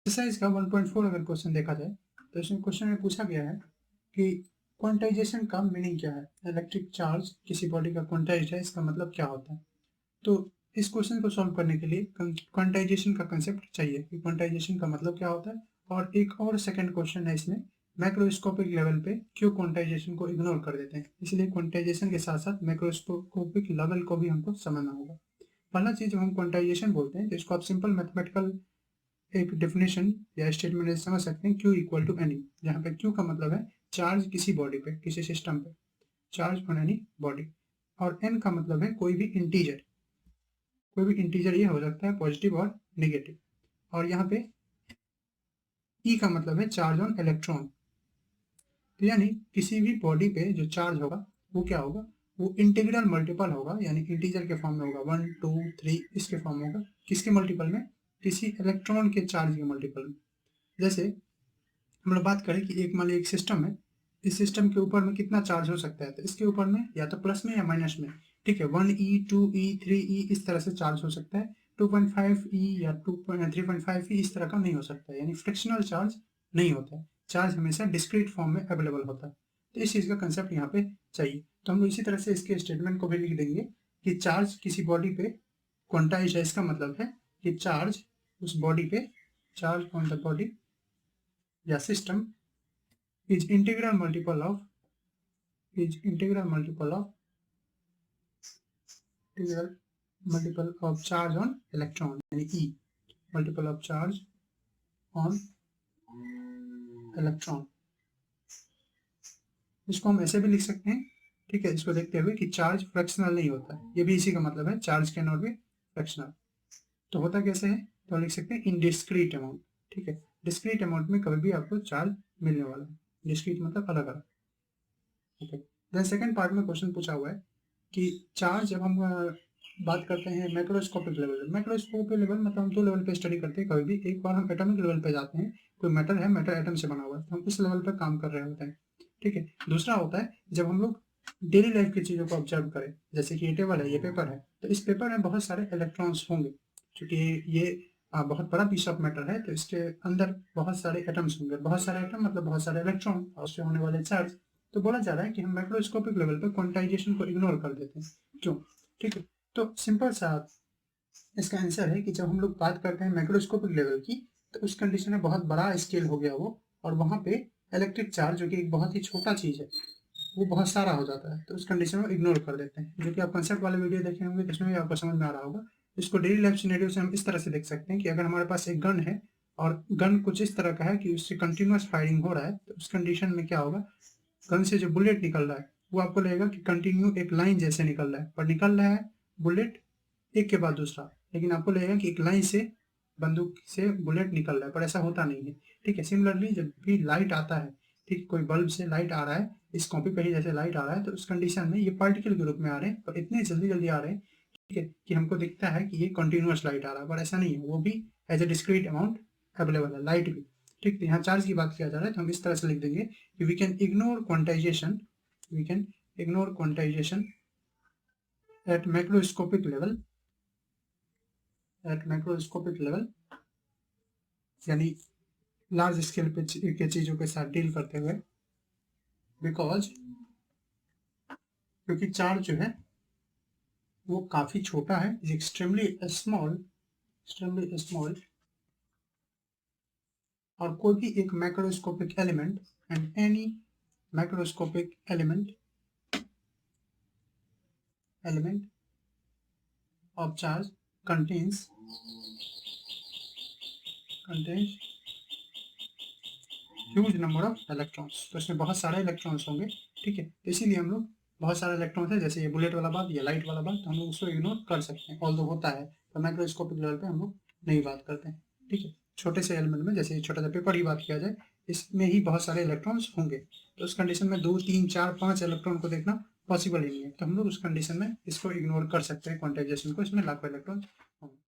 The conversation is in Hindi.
एक्सरसाइज का 1.4 अगर क्वेश्चन देखा जाए तो इसमें क्वेश्चन में पूछा गया है कि क्वांटाइजेशन का मीनिंग क्या है। इलेक्ट्रिक चार्ज किसी बॉडी का क्वांटाइज्ड है, इसका मतलब क्या होता है। तो इस क्वेश्चन को सॉल्व करने के लिए क्वांटाइजेशन का कंसेप्ट चाहिए कि क्वांटाइजेशन का मतलब क्या होता है। और एक और सेकंड क्वेश्चन है इसमें, मैक्रोस्कोपिक लेवल पे क्यों क्वांटाइजेशन को इग्नोर कर देते हैं, इसलिए क्वांटाइजेशन के साथ साथ मैक्रोस्कोपिक लेवल को भी हमको समझना होगा। पहला चीज, जब हम क्वांटाइजेशन बोलते हैं तो इसको आप सिंपल मैथमेटिकल एक डेफिनेशन या स्टेटमेंट ऐसे समझ सकते हैं, Q इक्वल टू एनी, जहाँ पे Q का मतलब है चार्ज किसी बॉडी पे, किसी सिस्टम पे, चार्ज ऑन एनी बॉडी। और N का मतलब है कोई भी इंटीजर, कोई भी इंटीजर ये हो सकता है पॉजिटिव और नेगेटिव। और यहाँ पे E का मतलब है चार्ज ऑन इलेक्ट्रॉन। तो यानी किसी भी बॉडी पे जो चार्ज होगा वो क्या होगा, वो इंटीग्रल मल्टीपल होगा, यानी इंटीजर के फॉर्म में होगा, 1 2 3 इसके फॉर्म में होगा। किसके मल्टीपल में, किसी इलेक्ट्रॉन के चार्ज के मल्टीपल में। जैसे हम लोग बात करें कि एक मान लीजिए एक सिस्टम है, इस सिस्टम के ऊपर में कितना चार्ज हो सकता है, तो इसके ऊपर में या तो प्लस में या माइनस में, ठीक है, 1E 2E 3E इस तरह से चार्ज हो सकता है। 2.5E या 3.5E इस तरह का नहीं हो सकता है, यानी फ्रिक्शनल चार्ज नहीं होता है। चार्ज हमेशा डिस्क्रीट फॉर्म में अवेलेबल होता है। तो इस चीज़ का कंसेप्ट यहाँ पे चाहिए। तो हम लोग इसी तरह से इसके स्टेटमेंट को भी लिख देंगे कि चार्ज किसी बॉडी पे क्वांटाइज है, इसका मतलब है कि चार्ज उस बॉडी पे, चार्ज ऑन द बॉडी या system is integral multiple of charge on electron, यानी E multiple of charge on electron। इसको हम ऐसे भी लिख सकते हैं, ठीक है, इसको देखते हुए कि चार्ज फ्रैक्शनल नहीं होता है, ये भी इसी का मतलब है, charge can not be fractional. तो होता कैसे है, तो लिख सकते हैं इन डिस्क्रीट अमाउंट, ठीक है, डिस्क्रीट अमाउंट में कभी भी आपको चार्ज मिलने वाला है, डिस्क्रीट मतलब अलग अलग। ओके, देन सेकंड पार्ट में क्वेश्चन पूछा हुआ है कि चार्ज, जब हम बात करते हैं मैक्रोस्कोपिक लेवल, मैक्रोस्कोपिक लेवल मतलब हम 2 लेवल पे स्टडी करते हैं। कभी भी एक बार हम एटॉमिक लेवल पे जाते हैं, कोई मैटर है, मैटर एटम से बना हुआ है, तो हम इस लेवल पे काम कर रहे होते हैं, ठीक है। दूसरा होता है जब हम लोग डेली लाइफ की चीज़ों को ऑब्जर्व करें, जैसे कि ये टेबल है, ये पेपर है, तो इस पेपर में बहुत सारे इलेक्ट्रॉन्स होंगे, क्योंकि ये बहुत बड़ा पीस ऑफ मैटर है, तो इसके अंदर बहुत सारे एटम्स होंगे। बहुत सारे एटम मतलब बहुत सारे इलेक्ट्रॉन और उससे होने वाले चार्ज। तो बोला जा रहा है कि हम मैक्रोस्कोपिक लेवल पर क्वांटाइजेशन को इग्नोर कर देते हैं, क्यों, ठीक है। तो सिंपल सा इसका आंसर है कि जब हम लोग बात करते हैं मैक्रोस्कोपिक लेवल की, तो उस कंडीशन में बहुत बड़ा स्केल हो गया वो, और वहाँ पे इलेक्ट्रिक चार्ज जो कि एक बहुत ही छोटा चीज़ है वो बहुत सारा हो जाता है, तो उस कंडीशन में इग्नोर कर देते हैं, जो कि आप कंसेप्ट वाले वीडियो देखे होंगे, जिसमें भी आपको समझ में आ रहा होगा। इसको डेली लाइफ सिनेरियो से हम इस तरह से देख सकते हैं कि अगर हमारे पास एक गन है और गन कुछ इस तरह का है कि उससे कंटिन्यूस फायरिंग हो रहा है, तो उस कंडीशन में क्या होगा, गन से जो बुलेट निकल रहा है वो आपको लगेगा कि कंटिन्यू एक लाइन जैसे निकल रहा है, पर निकल रहा है बुलेट एक के बाद दूसरा, लेकिन आपको लगेगा कि एक लाइन से बंदूक से बुलेट निकल रहा है, पर ऐसा होता नहीं है, ठीक है। सिमिलरली जब भी लाइट आता है, ठीक, कोई बल्ब से लाइट आ रहा है, इस कॉपी पे ही जैसे लाइट आ रहा है, तो उस कंडीशन में ये पार्टिकल के रूप में आ रहे हैं, पर इतने जल्दी जल्दी आ रहे हैं, ठीक है, कि हमको दिखता है कि ये कंटिन्यूस लाइट आ रहा है, पर ऐसा नहीं है, वो भी as a discrete amount available है, लाइट भी, ठीक। तो यहाँ चार्ज की बात किया जा रहा है, तो हम इस तरह से लिख देंगे कि we can ignore quantization, we can ignore quantization at macroscopic level, at macroscopic level, यानी लार्ज स्केल पे के चीज़ों के साथ डील करते हुए, बिकॉज क्योंकि चार्ज जो है वो काफ़ी छोटा है, is extremely small, extremely small, और कोई भी एक macroscopic element and any macroscopic element of charge contains huge number of electrons, तो इसमें बहुत सारे इलेक्ट्रॉन्स होंगे, ठीक है। तो इसीलिए हम लोग बहुत सारे इलेक्ट्रॉन्स है, जैसे ये बुलेट वाला बात या लाइट वाला बात, तो हम लोग उसको इग्नोर कर सकते हैं, ऑल्दो होता है, तो माइक्रोस्कोपिक लेवल पे हम लोग नहीं बात करते हैं, ठीक है। छोटे से एलिमेंट में, जैसे छोटा सा पेपर ही बात किया जाए, इसमें ही बहुत सारे इलेक्ट्रॉन्स होंगे, तो उस कंडीशन में 2 3 4 5 इलेक्ट्रॉन को देखना पॉसिबल ही नहीं है, तो हम लोग उस कंडीशन में इसको इग्नोर कर सकते हैं, क्वांटाइजेशन को, इसमें लाखों इलेक्ट्रॉन होंगे।